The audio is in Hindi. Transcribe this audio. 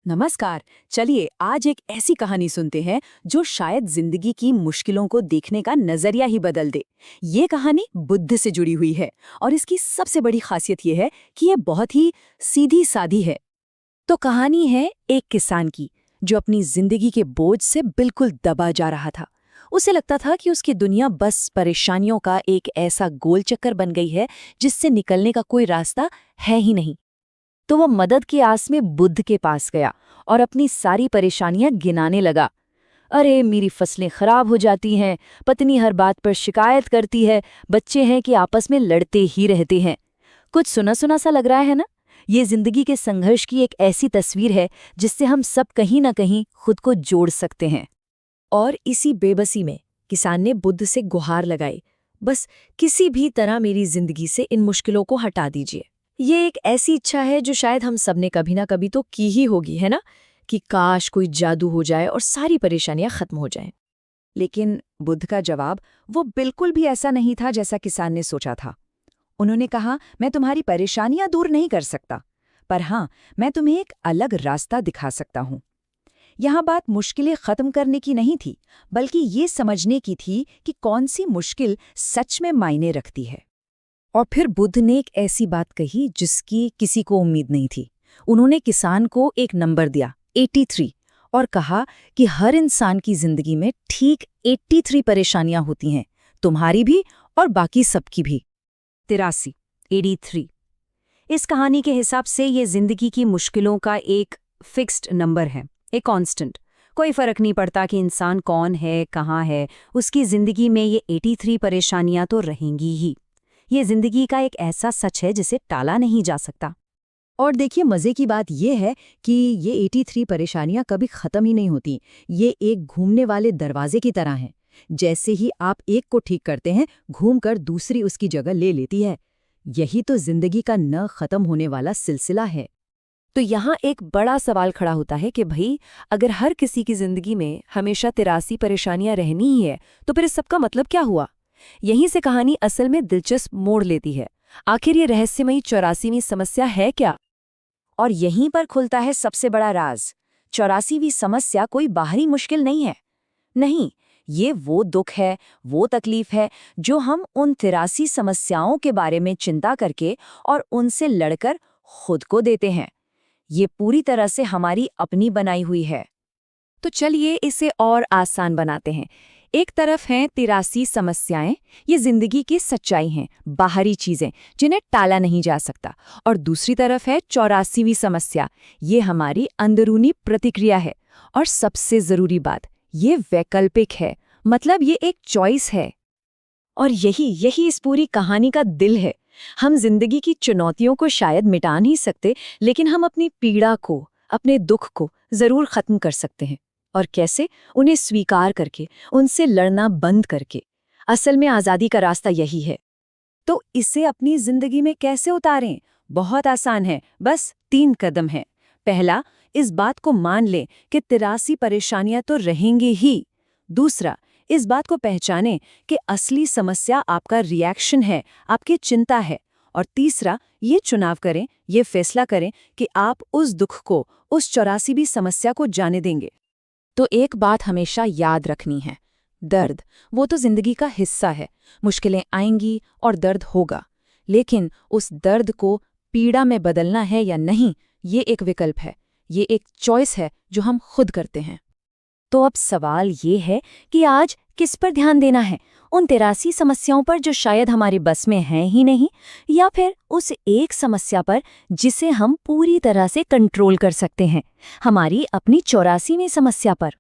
नमस्कार। चलिए आज एक ऐसी कहानी सुनते हैं जो शायद जिंदगी की मुश्किलों को देखने का नजरिया ही बदल दे। ये कहानी बुद्ध से जुड़ी हुई है और इसकी सबसे बड़ी खासियत ये है कि ये बहुत ही सीधी सादी है। तो कहानी है एक किसान की जो अपनी जिंदगी के बोझ से बिल्कुल दबा जा रहा था। उसे लगता था कि उसकी दुनिया बस परेशानियों का एक ऐसा गोल चक्कर बन गई है जिससे निकलने का कोई रास्ता है ही नहीं। तो वो मदद की आस में बुद्ध के पास गया और अपनी सारी परेशानियां गिनाने लगा। अरे मेरी फसलें खराब हो जाती हैं, पत्नी हर बात पर शिकायत करती है, बच्चे हैं कि आपस में लड़ते ही रहते हैं। कुछ सुना सुना सा लग रहा है ना? ये जिंदगी के संघर्ष की एक ऐसी तस्वीर है जिससे हम सब कहीं ना कहीं खुद को जोड़ सकते हैं। और इसी बेबसी में किसान ने बुद्ध से गुहार लगाई, बस किसी भी तरह मेरी जिंदगी से इन मुश्किलों को हटा दीजिए। ये एक ऐसी इच्छा है जो शायद हम सब ने कभी ना कभी तो की ही होगी, है ना? कि काश कोई जादू हो जाए और सारी परेशानियां खत्म हो जाएं। लेकिन बुद्ध का जवाब वो बिल्कुल भी ऐसा नहीं था जैसा किसान ने सोचा था। उन्होंने कहा, मैं तुम्हारी परेशानियां दूर नहीं कर सकता, पर हाँ, मैं तुम्हें एक अलग रास्ता दिखा सकता हूँ। यहाँ बात मुश्किलें खत्म करने की नहीं थी, बल्कि ये समझने की थी कि कौन सी मुश्किल सच में मायने रखती है। और फिर बुद्ध ने एक ऐसी बात कही जिसकी किसी को उम्मीद नहीं थी। उन्होंने किसान को एक नंबर दिया, 83, और कहा कि हर इंसान की जिंदगी में ठीक 83 परेशानियां होती हैं, तुम्हारी भी और बाकी सबकी भी। 83, 83। इस कहानी के हिसाब से ये जिंदगी की मुश्किलों का एक फिक्स्ड नंबर है, एक कांस्टेंट। कोई फर्क नहीं पड़ता कि इंसान कौन है, कहाँ है, उसकी जिंदगी में ये 83 परेशानियां तो रहेंगी ही। ये जिंदगी का एक ऐसा सच है जिसे टाला नहीं जा सकता। और देखिए, मजे की बात यह है कि ये 83 परेशानियां कभी खत्म ही नहीं होती। ये एक घूमने वाले दरवाजे की तरह हैं। जैसे ही आप एक को ठीक करते हैं, घूमकर दूसरी उसकी जगह ले लेती है। यही तो जिंदगी का न खत्म होने वाला सिलसिला है। तो यहाँ एक बड़ा सवाल खड़ा होता है कि भाई, अगर हर किसी की जिंदगी में हमेशा 83 परेशानियां रहनी ही है, तो फिर इस सबका मतलब क्या हुआ? यहीं से कहानी असल में दिलचस्प मोड़ लेती है। आखिर ये रहस्यमयी 84वीं समस्या है क्या? और यहीं पर खुलता है सबसे बड़ा राज। 84वीं समस्या कोई बाहरी मुश्किल नहीं है। नहीं, ये वो दुख है, वो तकलीफ है जो हम उन 83 समस्याओं के बारे में चिंता करके और उनसे लड़कर खुद को देते हैं। ये पूरी तरह से हमारी अपनी बनाई हुई है। तो चलिए इसे और आसान बनाते हैं। एक तरफ हैं 83 समस्याएं, ये जिंदगी की सच्चाई हैं, बाहरी चीजें जिन्हें टाला नहीं जा सकता। और दूसरी तरफ है 84वीं समस्या, ये हमारी अंदरूनी प्रतिक्रिया है। और सबसे जरूरी बात, ये वैकल्पिक है, मतलब ये एक चॉइस है। और यही इस पूरी कहानी का दिल है। हम जिंदगी की चुनौतियों को शायद मिटा नहीं सकते, लेकिन हम अपनी पीड़ा को, अपने दुख को जरूर खत्म कर सकते हैं। और कैसे? उन्हें स्वीकार करके, उनसे लड़ना बंद करके। असल में आज़ादी का रास्ता यही है। तो इसे अपनी जिंदगी में कैसे उतारें? बहुत आसान है, बस 3 कदम हैं। पहला, इस बात को मान लें कि 83 परेशानियां तो रहेंगी ही। दूसरा, इस बात को पहचानें कि असली समस्या आपका रिएक्शन है, आपकी चिंता है। और तीसरा, ये चुनाव करें, ये फैसला करें कि आप उस दुख को, उस 84वीं समस्या को जाने देंगे। तो एक बात हमेशा याद रखनी है, दर्द वो तो जिंदगी का हिस्सा है। मुश्किलें आएंगी और दर्द होगा, लेकिन उस दर्द को पीड़ा में बदलना है या नहीं, ये एक विकल्प है, ये एक चॉइस है जो हम खुद करते हैं। तो अब सवाल ये है कि आज किस पर ध्यान देना है? उन 83 समस्याओं पर जो शायद हमारे बस में हैं ही नहीं, या फिर उस एक समस्या पर जिसे हम पूरी तरह से कंट्रोल कर सकते हैं, हमारी अपनी 84वीं समस्या पर?